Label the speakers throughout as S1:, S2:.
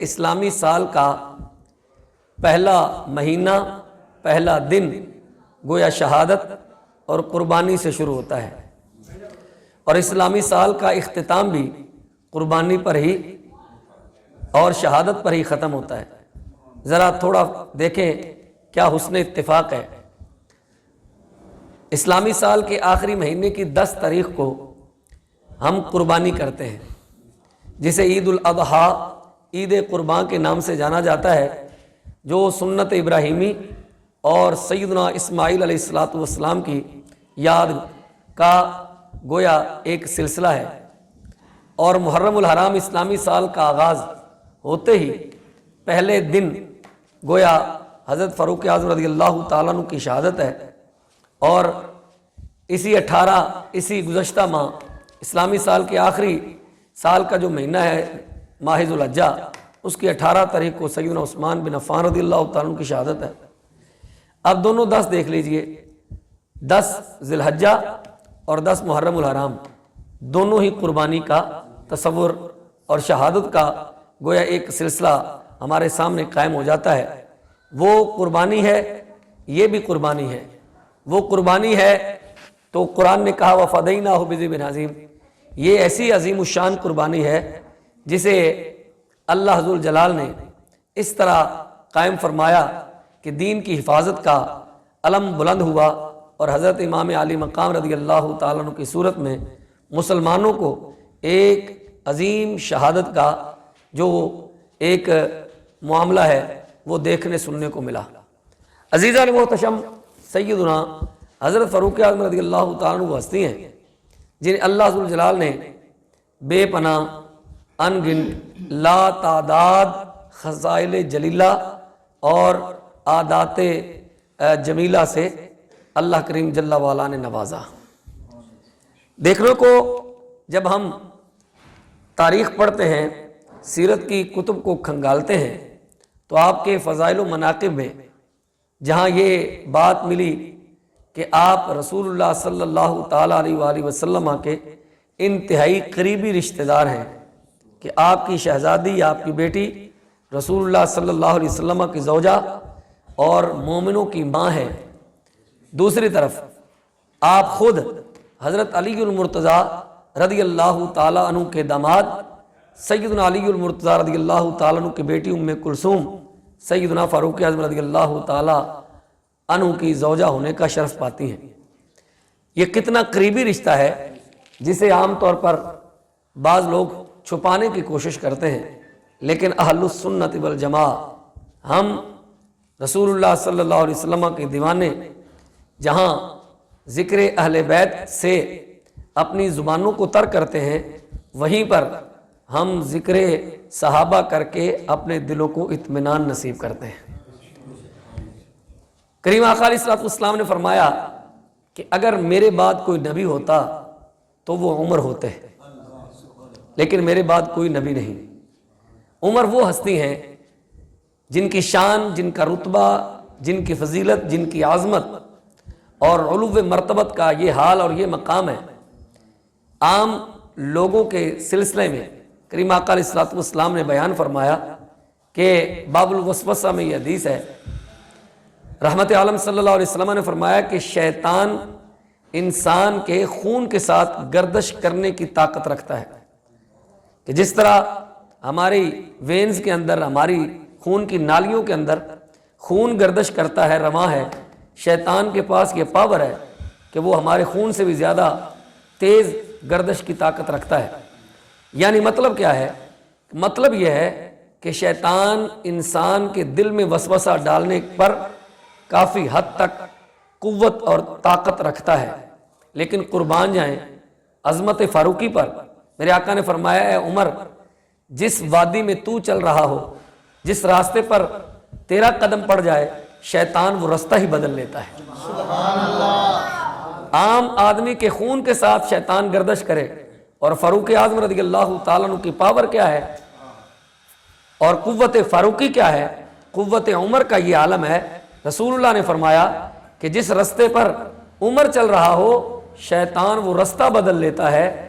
S1: اسلامی سال کا پہلا مہینہ، پہلا دن گویا شہادت اور قربانی سے شروع ہوتا ہے، اور اسلامی سال کا اختتام بھی قربانی پر ہی اور شہادت پر ہی ختم ہوتا ہے۔ ذرا تھوڑا دیکھیں کیا حسن اتفاق ہے۔ اسلامی سال کے آخری مہینے کی 10 تاریخ کو ہم قربانی کرتے ہیں، جسے عید الاضحیٰ، عید قربان کے نام سے جانا جاتا ہے، جو سنت ابراہیمی اور سیدنا اسماعیل علیہ السلام کی یاد کا گویا ایک سلسلہ ہے۔ اور محرم الحرام اسلامی سال کا آغاز ہوتے ہی پہلے دن گویا حضرت فاروق اعظم رضی اللہ تعالیٰ عنہ کی شہادت ہے، اور اسی گزشتہ ماہ اسلامی سال کے آخری سال کا جو مہینہ ہے ماہ ذو الحجہ، اس کی 18 تاریخ کو سیدنا عثمان بن عفان رضی اللہ تعالیٰ عنہ کی شہادت ہے۔ اب دونوں 10 دیکھ لیجئے، 10 ذی الحجہ اور 10 محرم الحرام، دونوں ہی قربانی کا تصور اور شہادت کا گویا ایک سلسلہ ہمارے سامنے قائم ہو جاتا ہے۔ وہ قربانی ہے، یہ بھی قربانی ہے۔ وہ قربانی ہے تو قرآن نے کہا وَفَدَيْنَاهُ بِذِبْحٍ عَظِيمٍ، یہ ایسی عظیم الشان قربانی ہے جسے اللہ ذوالجلال نے اس طرح قائم فرمایا کہ دین کی حفاظت کا علم بلند ہوا، اور حضرت امام علی مقام رضی اللہ تعالیٰ عنہ کی صورت میں مسلمانوں کو ایک عظیم شہادت کا جو ایک معاملہ ہے وہ دیکھنے سننے کو ملا۔ عزیزان محتشم، سیدنا حضرت فاروق اعظم رضی اللہ تعالیٰ عنہ ہستی ہیں جنہیں اللہ ذوالجلال نے بے پناہ، ان گنت، لا تعداد خزائل جلیلہ اور عادات جمیلہ سے اللہ کریم جل وعلا نے نوازا۔ دیکھنے کو جب ہم تاریخ پڑھتے ہیں، سیرت کی کتب کو کھنگالتے ہیں، تو آپ کے فضائل و مناقب میں جہاں یہ بات ملی کہ آپ رسول اللہ صلی اللہ تعالیٰ علیہ وآلہ وسلم کے انتہائی قریبی رشتہ دار ہیں، کہ آپ کی شہزادی، آپ کی بیٹی رسول اللہ صلی اللہ علیہ وسلم کی زوجہ اور مومنوں کی ماں ہے۔ دوسری طرف آپ خود حضرت علی المرتضیٰ رضی اللہ تعالیٰ عنہ کے داماد، سیدنا علی المرتضیٰ رضی اللہ تعالیٰ عنہ کی بیٹی ام کلثوم سیدنا فاروق اعظم رضی اللہ تعالیٰ عنہ کی زوجہ ہونے کا شرف پاتی ہیں۔ یہ کتنا قریبی رشتہ ہے جسے عام طور پر بعض لوگ چھپانے کی کوشش کرتے ہیں، لیکن اہل السنت والجماعہ، ہم رسول اللہ صلی اللہ علیہ وسلم کے دیوانے جہاں ذکر اہل بیت سے اپنی زبانوں کو تر کرتے ہیں، وہیں پر ہم ذکر صحابہ کر کے اپنے دلوں کو اطمینان نصیب کرتے ہیں۔ کریم آقا علیہ الصلوۃ والسلام نے فرمایا کہ اگر میرے بعد کوئی نبی ہوتا تو وہ عمر ہوتے ہیں، لیکن میرے بعد کوئی نبی نہیں۔ عمر وہ ہستی ہیں جن کی شان، جن کا رتبہ، جن کی فضیلت، جن کی عظمت اور علو مرتبت کا یہ حال اور یہ مقام ہے۔ عام لوگوں کے سلسلے میں کریم آقا علیہ الصلوۃ والسلام نے بیان فرمایا کہ باب الوسوسہ میں یہ حدیث ہے، رحمت عالم صلی اللہ علیہ وسلم نے فرمایا کہ شیطان انسان کے خون کے ساتھ گردش کرنے کی طاقت رکھتا ہے، کہ جس طرح ہماری وینز کے اندر، ہماری خون کی نالیوں کے اندر خون گردش کرتا ہے، رواں ہے، شیطان کے پاس یہ پاور ہے کہ وہ ہمارے خون سے بھی زیادہ تیز گردش کی طاقت رکھتا ہے۔ یعنی مطلب کیا ہے؟ مطلب یہ ہے کہ شیطان انسان کے دل میں وسوسہ ڈالنے پر کافی حد تک قوت اور طاقت رکھتا ہے، لیکن قربان جائیں عظمت فاروقی پر۔ میرے آقا نے فرمایا ہے عمر، جس وادی میں تو چل رہا ہو، جس راستے پر تیرا قدم پڑ جائے، شیطان وہ راستہ ہی بدل لیتا ہے۔ سبحان اللہ۔ عام آدمی کے خون کے ساتھ شیطان گردش کرے، اور فاروق اعظم رضی اللہ تعالیٰ عنہ کی پاور کیا ہے اور قوت فاروقی کیا ہے؟ قوت عمر کا یہ عالم ہے۔ رسول اللہ نے فرمایا کہ جس رستے پر عمر چل رہا ہو، شیطان وہ رستہ بدل لیتا ہے،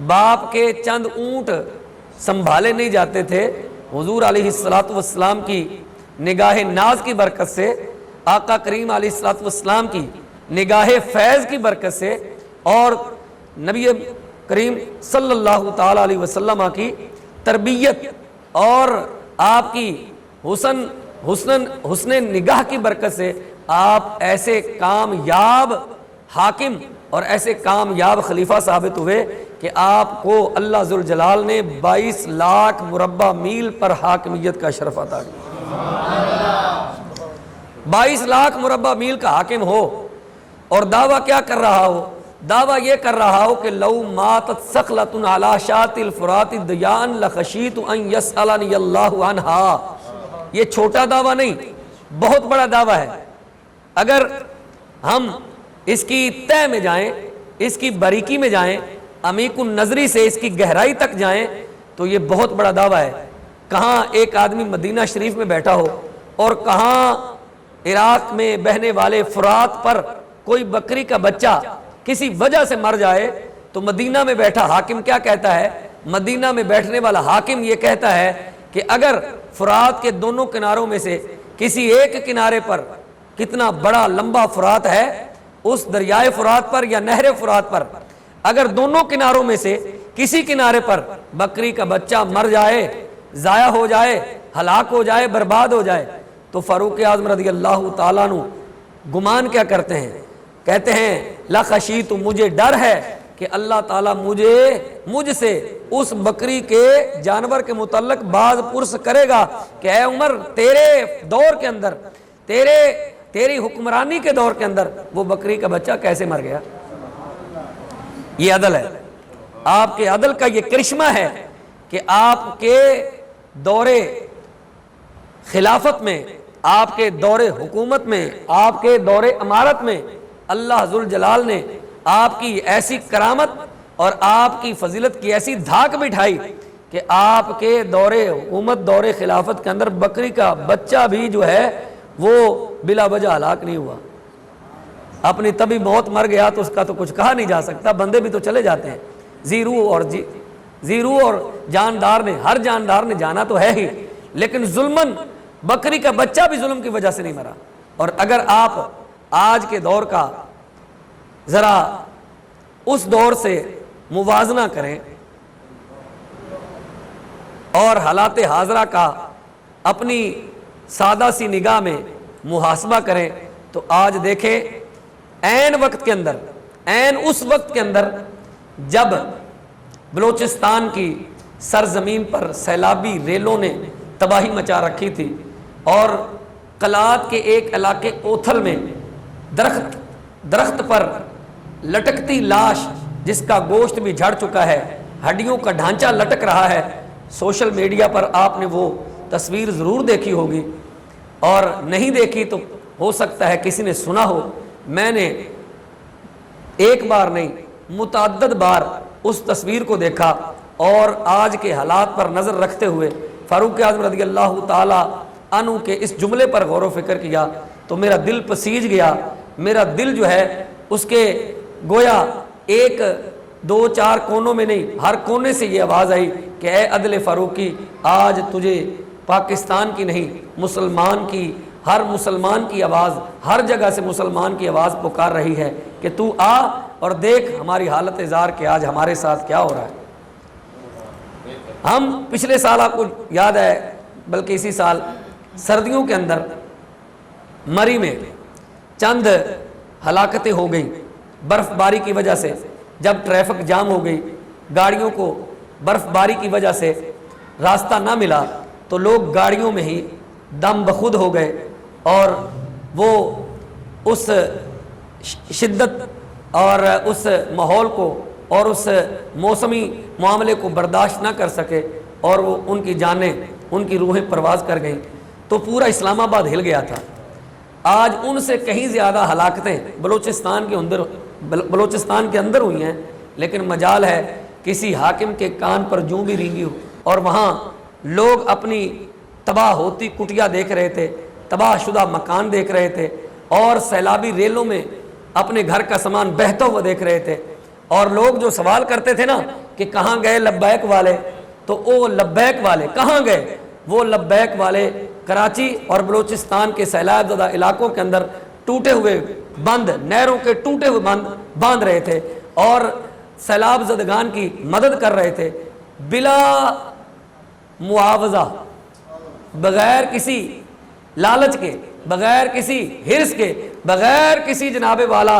S1: باپ کے چند اونٹ سنبھالے نہیں جاتے تھے، حضور علیہ الصلوۃ والسلام کی نگاہ ناز کی برکت سے، آقا کریم علیہ الصلوۃ والسلام کی نگاہ فیض کی برکت سے، اور نبی کریم صلی اللہ تعالی علیہ وسلم کی تربیت اور آپ کی حسن نگاہ کی برکت سے آپ ایسے کامیاب حاکم اور ایسے کامیاب خلیفہ ثابت ہوئے کہ آپ کو اللہ ذوالجلال نے 22 لاکھ مربع میل پر حاکمیت کا شرف عطا کیا۔ 22 لاکھ مربع میل کا حاکم ہو اور دعویٰ کیا کر رہا ہو؟ دعویٰ یہ کر رہا ہو کہ لو ماتت ثقلۃ علی شاۃ الفرات دیان لخشیت ان یسألنی اللہ عنہا۔ یہ چھوٹا دعویٰ نہیں، بہت بڑا دعویٰ ہے۔ اگر ہم اس کی تہ میں جائیں، اس کی باریکی میں جائیں، عمیق النظری سے اس کی گہرائی تک جائیں تو یہ بہت بڑا دعویٰ ہے۔ کہاں ایک آدمی مدینہ شریف میں بیٹھا ہو اور کہاں عراق میں بہنے والے فرات پر کوئی بکری کا بچہ کسی وجہ سے مر جائے تو مدینہ میں بیٹھا حاکم کیا کہتا ہے؟ مدینہ میں بیٹھنے والا حاکم یہ کہتا ہے کہ اگر فرات کے دونوں کناروں میں سے کسی ایک کنارے پر، کتنا بڑا لمبا فرات ہے، اس دریائے فرات پر یا نہر فرات پر اگر دونوں کناروں میں سے کسی کنارے پر بکری کا بچہ مر جائے، ضائع ہو جائے، ہلاک ہو جائے، برباد ہو جائے، تو فاروق اعظم رضی اللہ تعالیٰ عنہ گمان کیا کرتے ہیں؟ کہتے ہیں لخشیت، مجھے ڈر ہے کہ اللہ تعالیٰ مجھ سے اس بکری کے جانور کے متعلق باز پرس کرے گا کہ اے عمر، تیرے دور کے اندر، تیری حکمرانی کے دور کے اندر وہ بکری کا بچہ کیسے مر گیا؟ یہ عدل ہے، آپ کے عدل کا یہ کرشمہ ہے کہ آپ کے دور خلافت میں، آپ کے دور حکومت میں، آپ کے دور امارت میں اللہ ذوالجلال نے آپ کی ایسی کرامت اور آپ کی فضیلت کی ایسی دھاک بٹھائی کہ آپ کے دور حکومت، دور خلافت کے اندر بکری کا بچہ بھی جو ہے وہ بلا وجہ ہلاک نہیں ہوا۔ اپنی طبی موت مر گیا تو اس کا تو کچھ کہا نہیں جا سکتا، بندے بھی تو چلے جاتے ہیں، زیرو اور جاندار نے، ہر جاندار نے جانا تو ہے ہی، لیکن ظلمن بکری کا بچہ بھی ظلم کی وجہ سے نہیں مرا۔ اور اگر آپ آج کے دور کا ذرا اس دور سے موازنہ کریں اور حالات حاضرہ کا اپنی سادہ سی نگاہ میں محاسبہ کریں تو آج دیکھیں عین اس وقت کے اندر جب بلوچستان کی سرزمین پر سیلابی ریلوں نے تباہی مچا رکھی تھی اور قلات کے ایک علاقے کوتھل میں درخت پر لٹکتی لاش جس کا گوشت بھی جھڑ چکا ہے، ہڈیوں کا ڈھانچہ لٹک رہا ہے، سوشل میڈیا پر آپ نے وہ تصویر ضرور دیکھی ہوگی، اور نہیں دیکھی تو ہو سکتا ہے کسی نے سنا ہو۔ میں نے ایک بار نہیں متعدد بار اس تصویر کو دیکھا اور آج کے حالات پر نظر رکھتے ہوئے فاروق اعظم رضی اللہ تعالی عنہ کے اس جملے پر غور و فکر کیا تو میرا دل پسیج گیا۔ میرا دل جو ہے اس کے گویا ایک دو چار کونوں میں نہیں، ہر کونے سے یہ آواز آئی کہ اے عدل فاروقی، آج تجھے پاکستان کی نہیں، مسلمان کی، ہر مسلمان کی آواز، ہر جگہ سے مسلمان کی آواز پکار رہی ہے کہ تو آ اور دیکھ ہماری حالت زار کہ آج ہمارے ساتھ کیا ہو رہا ہے۔ ہم پچھلے سال، آپ کو یاد ہے، بلکہ اسی سال سردیوں کے اندر مری میں چند ہلاکتیں ہو گئیں برف باری کی وجہ سے۔ جب ٹریفک جام ہو گئی، گاڑیوں کو برف باری کی وجہ سے راستہ نہ ملا تو لوگ گاڑیوں میں ہی دم بخود ہو گئے، اور وہ اس شدت اور اس ماحول کو اور اس موسمی معاملے کو برداشت نہ کر سکے اور وہ ان کی جانیں، ان کی روحیں پرواز کر گئیں، تو پورا اسلام آباد ہل گیا تھا۔ آج ان سے کہیں زیادہ ہلاکتیں بلوچستان کے اندر ہوئی ہیں، لیکن مجال ہے کسی حاکم کے کان پر جوں بھی رینگی ہو اور وہاں لوگ اپنی تباہ ہوتی کٹیا دیکھ رہے تھے، تباہ شدہ مکان دیکھ رہے تھے، اور سیلابی ریلوں میں اپنے گھر کا سامان بہتا ہوا دیکھ رہے تھے، اور لوگ جو سوال کرتے تھے نا کہ کہ کہاں گئے لبیک والے، تو وہ لبیک والے کہاں گئے؟ وہ لبیک والے کراچی اور بلوچستان کے سیلاب زدہ علاقوں کے اندر ٹوٹے ہوئے بند، نہروں کے ٹوٹے ہوئے بند باندھ رہے تھے اور سیلاب زدگان کی مدد کر رہے تھے بلا معاوضہ، بغیر کسی لالچ کے، بغیر کسی حرص کے، بغیر کسی جناب والا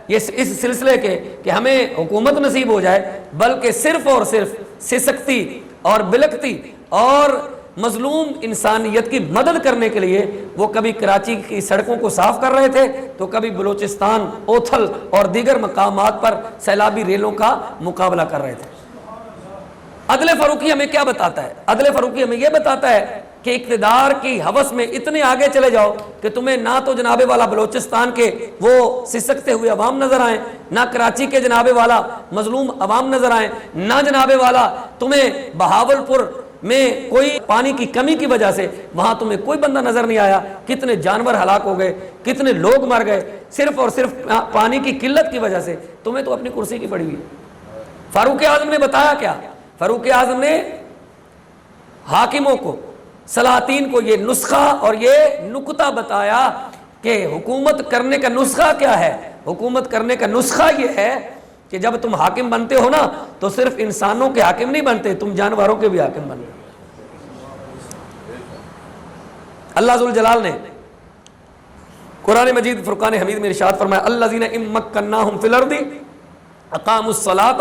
S1: اس سلسلے کے کہ ہمیں حکومت نصیب ہو جائے، بلکہ صرف اور صرف سسکتی اور بلکتی اور مظلوم انسانیت کی مدد کرنے کے لیے وہ کبھی کراچی کی سڑکوں کو صاف کر رہے تھے تو کبھی بلوچستان، اوتھل اور دیگر مقامات پر سیلابی ریلوں کا مقابلہ کر رہے تھے۔ عدل فاروقی ہمیں کیا بتاتا ہے؟ عدل فاروقی ہمیں یہ بتاتا ہے کہ اقتدار کی ہوس میں اتنے آگے چلے جاؤ کہ تمہیں نہ تو جناب والا بلوچستان کے وہ سسکتے ہوئے عوام نظر آئیں، نہ کراچی کے جناب والا مظلوم عوام نظر آئیں، نہ جناب والا تمہیں بہاولپور میں کوئی پانی کی کمی کی وجہ سے وہاں تمہیں کوئی بندہ نظر نہیں آیا، کتنے جانور ہلاک ہو گئے، کتنے لوگ مر گئے صرف اور صرف پانی کی قلت کی وجہ سے۔ تمہیں تو اپنی کرسی کی پڑی ہوئی۔ فاروق اعظم نے بتایا کیا؟ فاروق اعظم نے حاکموں کو، سلاطین کو یہ نسخہ اور یہ نکتہ بتایا کہ حکومت کرنے کا نسخہ کیا ہے۔ حکومت کرنے کا نسخہ یہ ہے کہ جب تم حاکم بنتے ہو نا تو صرف انسانوں کے حاکم نہیں بنتے، تم جانوروں کے بھی حاکم بنتے۔ اللہ ذوالجلال نے قرآن مجید فرقان حمید میں ارشاد فرمایا الذین ان مکناہم فی الارض اقاموا الصلاۃ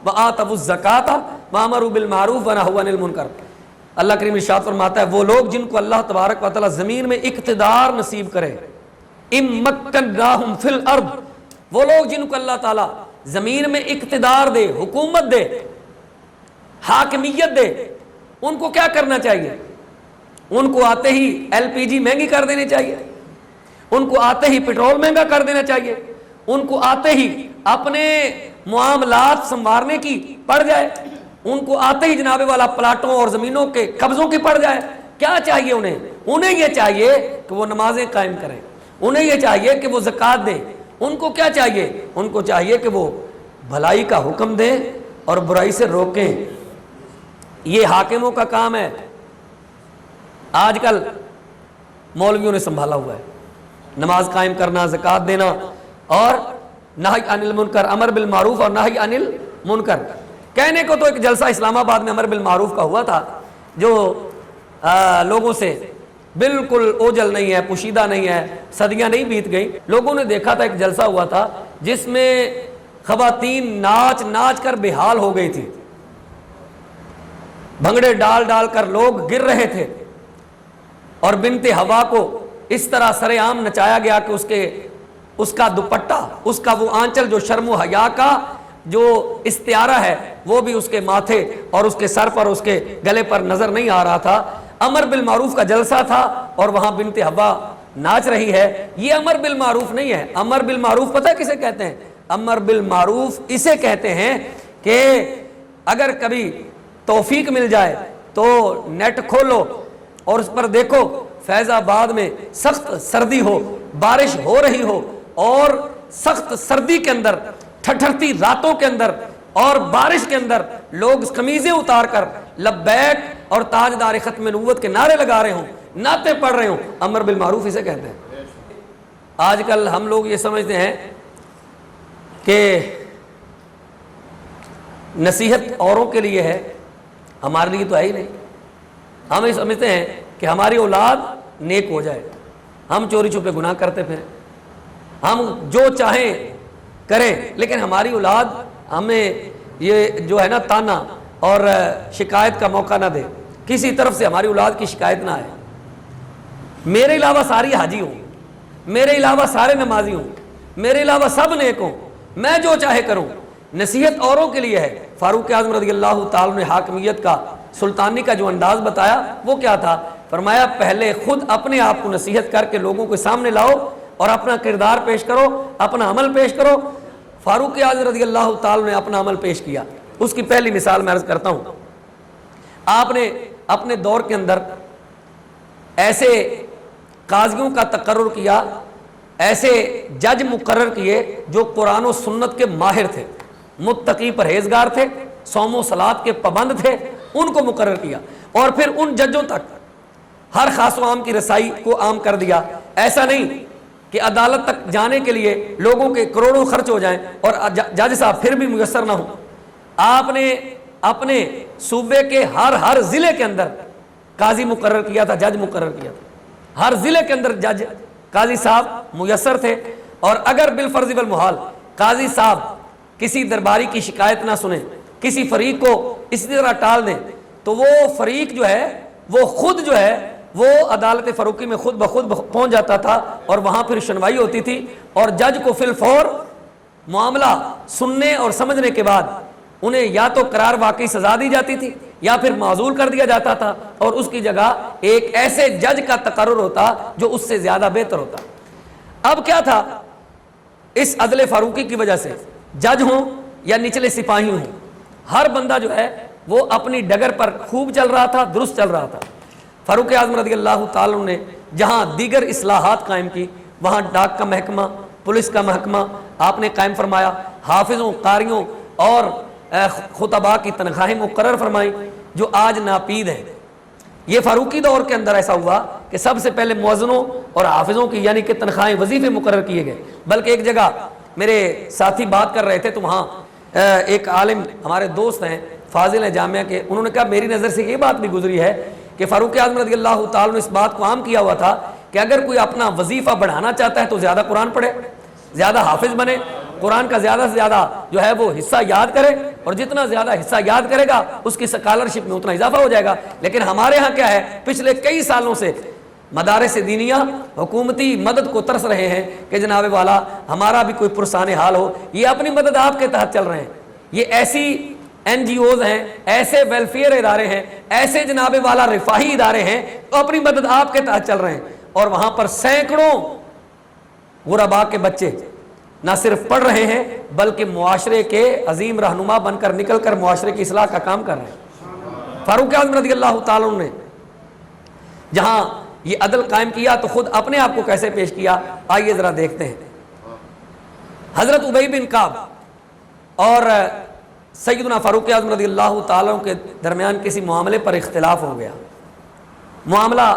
S1: وآتوا الزکاۃ وامروا بالمعروف ونہوا عن المنکر۔ اللہ کریم ارشاد فرماتا ہے وہ لوگ جن کو اللہ تبارک و تعالی زمین میں اقتدار نصیب کرے، ان مکناہم فی الارض، وہ لوگ جن کو اللہ تعالی زمین میں اقتدار دے، حکومت دے، حاکمیت دے، ان کو کیا کرنا چاہیے؟ ان کو آتے ہی ایل پی جی مہنگی کر دینی چاہیے، ان کو آتے ہی پیٹرول مہنگا کر دینا چاہیے، ان کو آتے ہی اپنے معاملات سنوارنے کی پڑ جائے، ان کو آتے ہی جناب والا پلاٹوں اور زمینوں کے قبضوں کی پڑ جائے۔ کیا چاہیے انہیں؟ انہیں یہ چاہیے کہ وہ نمازیں قائم کریں، انہیں یہ چاہیے کہ وہ زکوٰۃ دیں، ان کو کیا چاہیے؟ ان کو چاہیے کہ وہ بھلائی کا حکم دیں اور برائی سے روکیں۔ یہ حاکموں کا کام ہے۔ آج کل مولویوں نے سنبھالا ہوا ہے نماز قائم کرنا، زکوٰۃ دینا اور نہی عن المنکر، امر بالمعروف اور نہی عن المنکر۔ کہنے کو تو ایک جلسہ اسلام آباد میں امر بالمعروف کا ہوا تھا جو لوگوں سے بالکل اوجل نہیں ہے، پوشیدہ نہیں ہے، صدیاں نہیں بیت گئیں۔ لوگوں نے دیکھا تھا، ایک جلسہ ہوا تھا جس میں خواتین ناچ ناچ کر بے حال ہو گئی تھی، بھنگڑے ڈال ڈال کر لوگ گر رہے تھے اور بنت حوا کو اس طرح سر عام نچایا گیا کہ اس کا دوپٹہ، اس کا وہ آنچل جو شرم و حیا کا جو استعارہ ہے وہ بھی اس کے ماتھے اور اس کے سر پر، اس کے گلے پر نظر نہیں آ رہا تھا۔ امر بالمعروف کا جلسہ تھا اور وہاں بنت حوا ناچ رہی ہے۔ یہ امر بالمعروف نہیں ہے۔ امر بالمعروف پتہ کسے کہتے ہیں؟ امر بالمعروف اسے کہتے ہیں کہ اگر کبھی توفیق مل جائے تو نیٹ کھولو اور اس پر دیکھو فیض آباد میں سخت سردی ہو، بارش ہو رہی ہو اور سخت سردی کے اندر، ٹھٹھرتی راتوں کے اندر اور بارش کے اندر لوگ قمیضیں اتار کر لبیک اور تاجدار ختم نبوت کے نعرے لگا رہے ہوں، نعتیں پڑھ رہے ہوں، امر بالمعروف اسے کہتے ہیں۔ آج کل ہم لوگ یہ سمجھتے ہیں کہ نصیحت اوروں کے لیے ہے، ہمارے لیے تو ہے ہی نہیں۔ ہم یہ سمجھتے ہیں کہ ہماری اولاد نیک ہو جائے، ہم چوری چھپے گناہ کرتے پھریں، ہم جو چاہیں کریں، لیکن ہماری اولاد ہمیں یہ جو ہے نا تانا اور شکایت کا موقع نہ دے، کسی طرف سے ہماری اولاد کی شکایت نہ آئے۔ میرے علاوہ ساری حاجی ہوں، میرے علاوہ سارے نمازی ہوں، میرے علاوہ سب نیک ہوں، میں جو چاہے کروں۔ نصیحت اوروں کے لیے ہے۔ فاروق اعظم رضی اللہ تعالیٰ نے حاکمیت کا، سلطانی کا جو انداز بتایا وہ کیا تھا؟ فرمایا پہلے خود اپنے آپ کو نصیحت کر کے لوگوں کے سامنے لاؤ اور اپنا کردار پیش کرو، اپنا عمل پیش کرو۔ فاروق اعظم رضی اللہ تعالیٰ نے اپنا عمل پیش کیا۔ اس کی پہلی مثال میں عرض کرتا ہوں۔ آپ نے اپنے دور کے اندر ایسے قاضیوں کا تقرر کیا، ایسے جج مقرر کیے جو قرآن و سنت کے ماہر تھے، متقی پرہیزگار تھے، صوم و صلات کے پابند تھے، ان کو مقرر کیا، اور پھر ان ججوں تک ہر خاص و عام کی رسائی کو عام کر دیا۔ ایسا نہیں کہ عدالت تک جانے کے لیے لوگوں کے کروڑوں خرچ ہو جائیں اور جج صاحب پھر بھی میسر نہ ہوں۔ آپ نے اپنے صوبے کے ہر ضلع کے اندر قاضی مقرر کیا تھا، جج مقرر کیا تھا، ہر ضلع کے اندر جج قاضی صاحب میسر تھے، اور اگر بالفرض والمحال قاضی صاحب کسی درباری کی شکایت نہ سنیں، کسی فریق کو اسی طرح ٹال دیں، تو وہ فریق جو ہے وہ خود جو ہے وہ عدالت فروقی میں خود بخود پہنچ جاتا تھا، اور وہاں پھر سنوائی ہوتی تھی، اور جج کو فی الفور معاملہ سننے اور سمجھنے کے بعد انہیں یا تو قرار واقعی سزا دی جاتی تھی یا پھر معزول کر دیا جاتا تھا، اور اس کی جگہ ایک ایسے جج کا تقرر ہوتا جو اس سے زیادہ بہتر ہوتا۔ اب کیا تھا، اس عدل فاروقی کی وجہ سے جج ہوں یا نچلے سپاہی ہوں، ہر بندہ جو ہے وہ اپنی ڈگر پر خوب چل رہا تھا، درست چل رہا تھا۔ فاروق اعظم رضی اللہ تعالیٰ نے جہاں دیگر اصلاحات قائم کی، وہاں ڈاک کا محکمہ، پولیس کا محکمہ آپ نے قائم فرمایا، حافظوں، قاریوں اور خطباء کی تنخواہیں مقرر فرمائیں جو آج ناپید ہیں۔ یہ فاروقی دور کے اندر ایسا ہوا کہ سب سے پہلے مؤذنوں اور حافظوں کی یعنی کہ تنخواہیں، وظیفے مقرر کیے گئے۔ بلکہ ایک جگہ میرے ساتھی بات کر رہے تھے تو وہاں ایک عالم ہمارے دوست ہیں، فاضل ہیں جامعہ کے، انہوں نے کہا میری نظر سے یہ بات بھی گزری ہے کہ فاروق اعظم رضی اللہ تعالیٰ نے اس بات کو عام کیا ہوا تھا کہ اگر کوئی اپنا وظیفہ بڑھانا چاہتا ہے تو زیادہ قرآن پڑھے، زیادہ حافظ بنے، قرآن کا زیادہ سے زیادہ جو ہے وہ حصہ یاد کرے، اور جتنا زیادہ حصہ یاد کرے گا اس کی اسکالرشپ میں اتنا اضافہ ہو جائے گا۔ لیکن ہمارے ہاں کیا ہے، پچھلے کئی سالوں سے مدارس دینیہ حکومتی مدد کو ترس رہے ہیں کہ جناب والا ہمارا بھی کوئی پرسان حال ہو۔ یہ اپنی مدد آپ کے تحت چل رہے ہیں، یہ ایسی این جی اوز ہیں، ایسے ویلفیئر ادارے ہیں، ایسے جناب والا رفاہی ادارے ہیں تو اپنی مدد آپ کے تحت چل رہے ہیں، اور وہاں پر سینکڑوں غرباء کے بچے نہ صرف پڑھ رہے ہیں بلکہ معاشرے کے عظیم رہنما بن کر نکل کر معاشرے کی اصلاح کا کام کر رہے ہیں۔ فاروق اعظم رضی اللہ تعالیٰ نے جہاں یہ عدل قائم کیا تو خود اپنے آپ کو کیسے پیش کیا، آئیے ذرا دیکھتے ہیں۔ حضرت ابی بن کعب اور سیدنا فاروق اعظم رضی اللہ تعالیٰ کے درمیان کسی معاملے پر اختلاف ہو گیا۔ معاملہ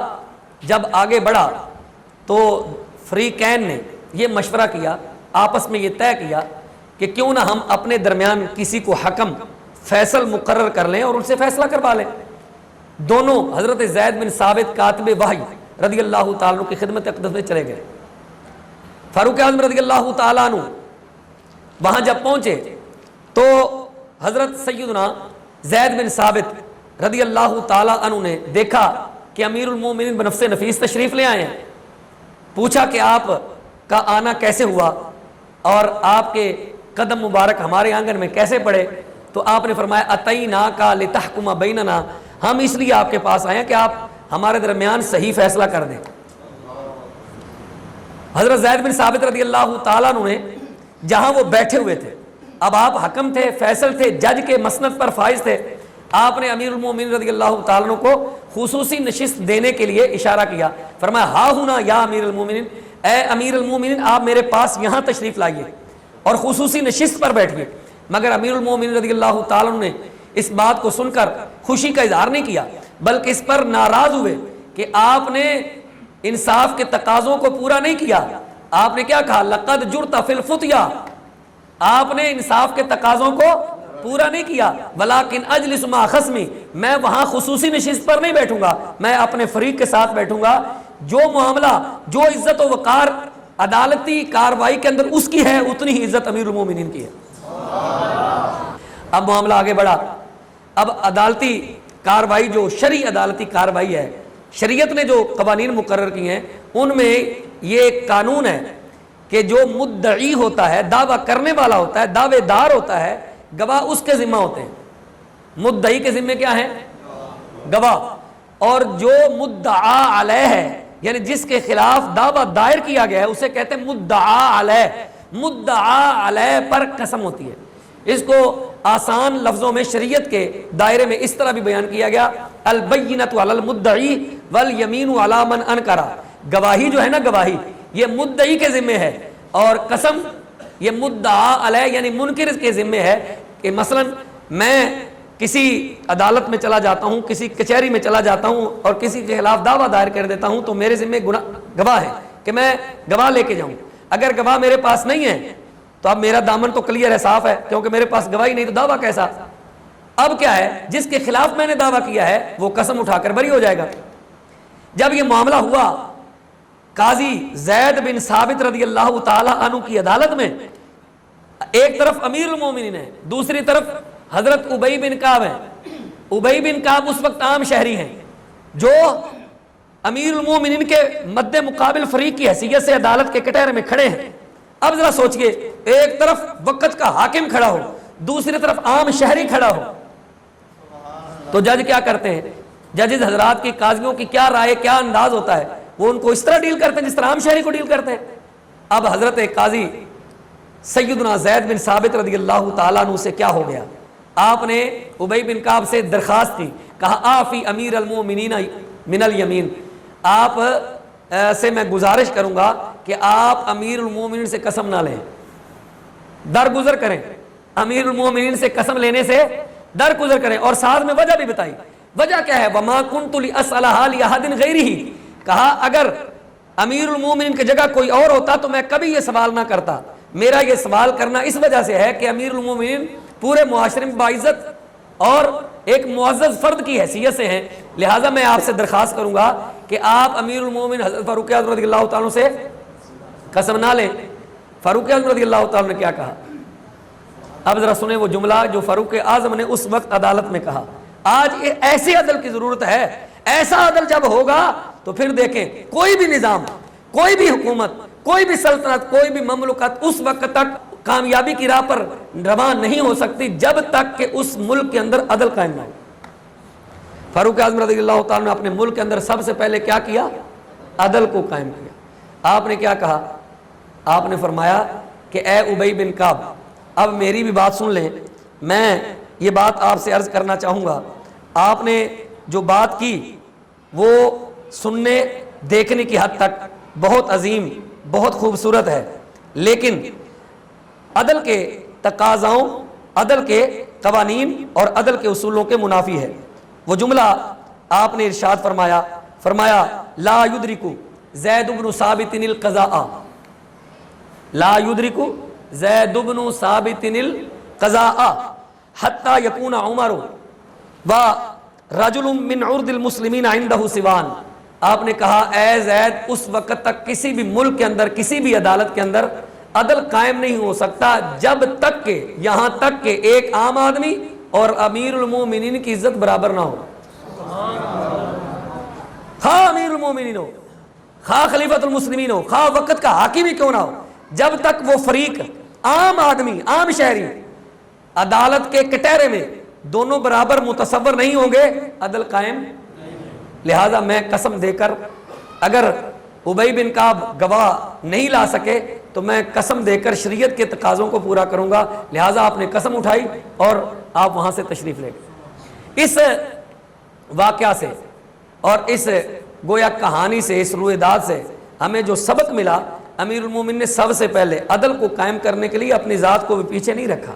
S1: جب آگے بڑھا تو فریقین نے یہ مشورہ کیا، آپس میں یہ طے کیا کہ کیوں نہ ہم اپنے درمیان کسی کو حکم فیصل مقرر کر لیں اور ان سے فیصلہ کروا لیں۔ دونوں حضرت زید بن ثابت کاتب وحی رضی اللہ تعالیٰ کی خدمت اقدس میں چلے گئے۔ فاروق اعظم رضی اللہ تعالیٰ عنہ وہاں جب پہنچے تو حضرت سیدنا زید بن ثابت رضی اللہ تعالیٰ عنہ نے دیکھا کہ امیر المومنین بنفس نفیس تشریف لے آئے ہیں۔ پوچھا کہ آپ کا آنا کیسے ہوا اور آپ کے قدم مبارک ہمارے آنگن میں کیسے پڑے؟ تو آپ نے فرمایا اتیناک لتحکم بیننا، ہم اس لیے آپ کے پاس آئے ہیں کہ آپ ہمارے درمیان صحیح فیصلہ کر دیں۔ حضرت زید بن ثابت رضی اللہ تعالیٰ عنہ نے جہاں وہ بیٹھے ہوئے تھے، اب آپ حکم تھے، فیصل تھے، جج کے مسند پر فائز تھے، آپ نے امیر المومنین رضی اللہ تعالیٰ عنہ کو خصوصی نشست دینے کے لیے اشارہ کیا، فرمایا ہا ہونا یا امیر المومنین، اے امیر المومنین آپ میرے پاس یہاں تشریف لائیے اور خصوصی نشست پر بیٹھیے۔ مگر امیر المومنین رضی اللہ تعالیٰ عنہ نے اس بات کو سن کر خوشی کا اظہار نہیں کیا بلکہ اس پر ناراض ہوئے کہ آپ نے انصاف کے تقاضوں کو پورا نہیں کیا۔ آپ نے کیا کہا، لقد جرت فی الفتیا، آپ نے انصاف کے تقاضوں کو پورا نہیں کیا، ولیکن اجلس مع خصمی، میں وہاں خصوصی نشست پر نہیں بیٹھوں گا، میں اپنے فریق کے ساتھ بیٹھوں گا، جو معاملہ جو عزت و وقار عدالتی کاروائی کے اندر اس کی ہے اتنی ہی عزت امیر المومنین کی ہے۔ اب معاملہ آگے بڑھا، اب عدالتی کاروائی جو شرعی عدالتی کاروائی ہے، شریعت نے جو قوانین مقرر کی ہیں ان میں یہ قانون ہے کہ جو مدعی ہوتا ہے، دعویٰ کرنے والا ہوتا ہے، دعوے دار ہوتا ہے، گواہ اس کے ذمہ ہوتے ہیں۔ مدعی کے ذمہ کیا ہے؟ گواہ، اور جو مدعا علیہ ہے یعنی جس کے خلاف دعویٰ دائر کیا گیا ہے اسے کہتے ہیں مدعا علیہ۔ مدعا علیہ پر قسم ہوتی ہے۔ اس کو آسان لفظوں میں شریعت کے دائرے میں اس طرح بھی بیان کیا گیا، البینۃ علی المدعی والیمین علی من انکر، گواہی جو ہے نا، گواہی یہ مدعی کے ذمہ ہے اور قسم یہ مدعا علیہ یعنی منکر کے ذمے ہے کہ مثلا میں کسی عدالت میں چلا جاتا ہوں, کسی کچہری میں چلا جاتا ہوں اور کسی کے خلاف دعویٰ دائر کر دیتا ہوں تو میرے ذمے گواہ ہے کہ میں گواہ لے کے جاؤں. اگر گواہ میرے پاس نہیں ہے تو اب میرا دامن تو کلیئر ہے, صاف ہے, کیونکہ میرے پاس گواہی نہیں تو دعویٰ کیسا. اب کیا ہے, جس کے خلاف میں نے دعویٰ کیا ہے وہ قسم اٹھا کر بری ہو جائے گا. جب یہ معاملہ ہوا قاضی زید بن ثابت رضی اللہ تعالی عنہ کی عدالت میں, ایک طرف امیر المومنین ہے, دوسری طرف حضرت ابی بن کعب ہیں. ابی بن کعب اس وقت عام شہری ہیں جو امیر المومنین کے مد مقابل فریق کی حیثیت سے عدالت کے کٹہرے میں کھڑے ہیں. اب ذرا سوچئے, ایک طرف وقت کا حاکم کھڑا ہو, دوسری طرف عام شہری کھڑا ہو, تو جج کیا کرتے ہیں؟ ججز حضرات کی, قاضیوں کی کیا رائے, کیا انداز ہوتا ہے, وہ ان کو اس طرح ڈیل کرتے ہیں جس طرح عام شہری کو ڈیل کرتے ہیں. اب حضرت قاضی سیدنا زید بن ثابت رضی اللہ تعالیٰ عنہ سے کیا ہو گیا, آپ نے ابی بن کعب سے درخواست کی, کہا آفی امیر المومنین من الیمین, آپ سے میں گزارش کروں گا کہ آپ امیر المومنین سے قسم نہ لیں, درگزر کریں, امیر المومنین سے قسم لینے سے درگزر کریں. اور ساتھ میں وجہ بھی بتائی. وجہ کیا ہے؟ وما کنت لاسالھا لاحد غیرہ, کہا اگر امیر المومنین کی جگہ کوئی اور ہوتا تو میں کبھی یہ سوال نہ کرتا. میرا یہ سوال کرنا اس وجہ سے ہے کہ امیر المومنین پورے معاشرے میں باعزت اور ایک معزز فرد کی حیثیت سے ہیں, لہٰذا میں آپ سے درخواست کروں گا کہ آپ امیر المومنین حضرت فاروق اعظم رضی اللہ تعالیٰ سے قسم نہ لیں. فاروق اعظم رضی اللہ تعالیٰ نے کیا کہا؟ اب ذرا سنیں وہ جملہ جو فاروق اعظم نے اس وقت عدالت میں کہا. آج ایسے عدل کی ضرورت ہے, ایسا عدل جب ہوگا تو پھر دیکھیں کوئی بھی نظام, کوئی بھی حکومت, کوئی بھی سلطنت, کوئی بھی مملکت اس وقت تک کامیابی کی راہ پر رواں نہیں ہو سکتی جب تک کہ اس ملک کے اندر عدل قائم نہ ہو. فاروق اعظم رضی اللہ تعالیٰ نے اپنے ملک کے اندر سب سے پہلے کیا کیا؟ عدل کو قائم کیا. آپ نے کیا کہا؟ آپ نے فرمایا کہ اے ابی بن کعب, اب میری بھی بات سن لیں, میں یہ بات آپ سے عرض کرنا چاہوں گا. آپ نے جو بات کی وہ سننے دیکھنے کی حد تک بہت عظیم, بہت خوبصورت ہے, لیکن عدل کے تقاضاؤں, عدل کے قوانین اور عدل کے اصولوں کے منافی ہے. وہ جملہ آپ نے ارشاد فرمایا لا یدرک زید بن ثابت القضاء, لا یدرک زید بن ثابت القضاء حتی یکون عمر و رجل من عرد المسلمین عندہ سوان. آپ نے کہا اے زید, اس وقت تک کسی بھی ملک کے اندر, کسی بھی عدالت کے اندر عدل قائم نہیں ہو سکتا جب تک کہ, یہاں تک کہ ایک عام آدمی اور امیر المومنین کی عزت برابر نہ ہو. خواہ امیر المومنین ہو, خواہ خلیفۃ المسلمین ہو, خواہ وقت کا حاکم ہی کیوں نہ ہو, جب تک وہ فریق عام آدمی, عام شہری عدالت کے کٹہرے میں دونوں برابر متصور نہیں ہوں گے, عدل قائم. لہذا میں قسم دے کر, اگر ابی بن کعب گواہ نہیں لا سکے تو میں قسم دے کر شریعت کے تقاضوں کو پورا کروں گا. لہٰذا آپ نے قسم اٹھائی اور آپ وہاں سے تشریف لے گئے. اس واقعہ سے اور اس گویا کہانی سے, اس رویداد سے ہمیں جو سبق ملا, امیر المومنین نے سب سے پہلے عدل کو قائم کرنے کے لیے اپنی ذات کو بھی پیچھے نہیں رکھا.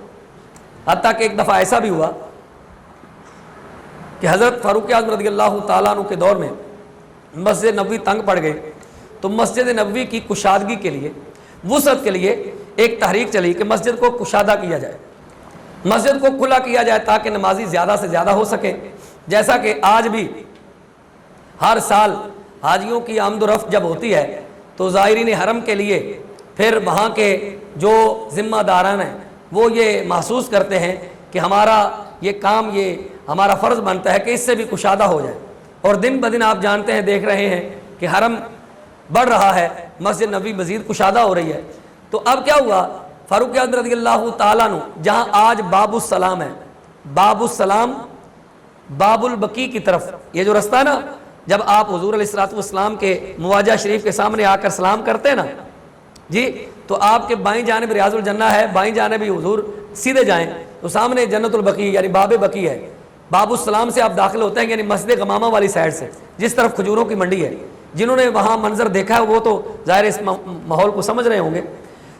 S1: حتیٰ کہ ایک دفعہ ایسا بھی ہوا کہ حضرت فاروق اعظم رضی اللہ تعالیٰ عنہ کے دور میں مسجد نبوی تنگ پڑ گئی, تو مسجد نبوی کی کشادگی کے لیے, وسعت کے لیے ایک تحریک چلی کہ مسجد کو کشادہ کیا جائے, مسجد کو کھلا کیا جائے تاکہ نمازی زیادہ سے زیادہ ہو سکے. جیسا کہ آج بھی ہر سال حاجیوں کی آمد و رفت جب ہوتی ہے تو زائرین حرم کے لیے پھر وہاں کے جو ذمہ داران ہیں وہ یہ محسوس کرتے ہیں کہ ہمارا یہ کام, یہ ہمارا فرض بنتا ہے کہ اس سے بھی کشادہ ہو جائے. اور دن بدن آپ جانتے ہیں, دیکھ رہے ہیں کہ حرم بڑھ رہا ہے, مسجد نبوی مزید کشادہ ہو رہی ہے. تو اب کیا ہوا, فاروق اعظم رضی اللہ تعالیٰ عنہ جہاں آج باب السلام ہے, باب السلام باب البقیع کی طرف, یہ جو رستہ ہے نا, جب آپ حضور علیہ الصلوۃ والسلام کے مواجہ شریف کے سامنے آ کر سلام کرتے ہیں نا جی, تو آپ کے بائیں جانب ریاض الجنہ ہے, بائیں جانب ہی حضور, سیدھے جائیں تو سامنے جنت البقیع یعنی باب بقیع ہے. باب السلام سے آپ داخل ہوتے ہیں یعنی مسجد غمامہ والی سائڈ سے, جس طرف کھجوروں کی منڈی ہے. جنہوں نے وہاں منظر دیکھا ہے وہ تو ظاہر اس ماحول کو سمجھ رہے ہوں گے.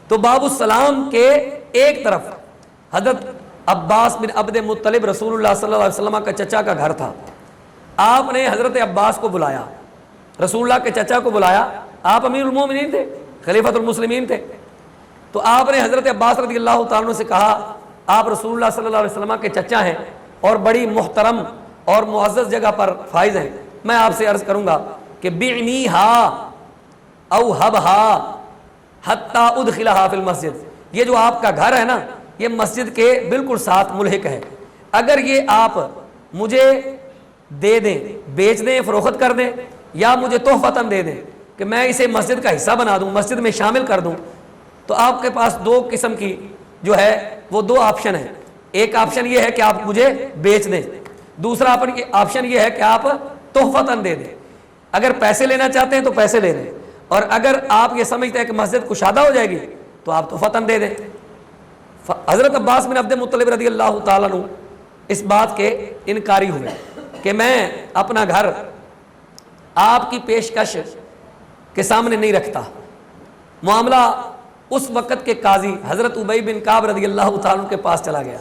S1: تو باب السلام کے ایک طرف حضرت عباس بن عبد مطلب رسول اللہ صلی اللہ علیہ وسلم کا چچا کا گھر تھا. آپ نے حضرت عباس کو بلایا, رسول اللہ کے چچا کو بلایا. آپ امیر المومنین تھے, خلیفۃ المسلمین تھے. تو آپ نے حضرت عباس رضی اللہ تعالیٰ عنہ سے کہا, آپ رسول اللہ صلی اللہ علیہ وسلم کے چچا ہیں اور بڑی محترم اور معزز جگہ پر فائز ہیں, میں آپ سے عرض کروں گا کہ بعنیہا او حبہا حتی ادخلہا فی المسجد. یہ جو آپ کا گھر ہے نا, یہ مسجد کے بالکل ساتھ ملحق ہے. اگر یہ آپ مجھے دے دیں, بیچ دیں, فروخت کر دیں, یا مجھے تحفتاً دے دیں کہ میں اسے مسجد کا حصہ بنا دوں, مسجد میں شامل کر دوں, تو آپ کے پاس دو قسم کی جو ہے وہ دو آپشن ہیں. ایک آپشن یہ ہے کہ آپ مجھے بیچ دیں, دوسرا آپشن یہ ہے کہ آپ تحفتاً دے دیں. اگر پیسے لینا چاہتے ہیں تو پیسے لے لیں, اور اگر آپ یہ سمجھتے ہیں کہ مسجد کشادہ ہو جائے گی تو آپ تحفتاً دے دیں. حضرت عباس بن عبد مطلب رضی اللہ تعالیٰ عنہ اس بات کے انکاری ہوئے کہ میں اپنا گھر آپ کی پیشکش کے سامنے نہیں رکھتا. معاملہ اس وقت کے قاضی حضرت ابی بن کعب رضی اللہ تعالیٰ عنہ کے پاس چلا گیا.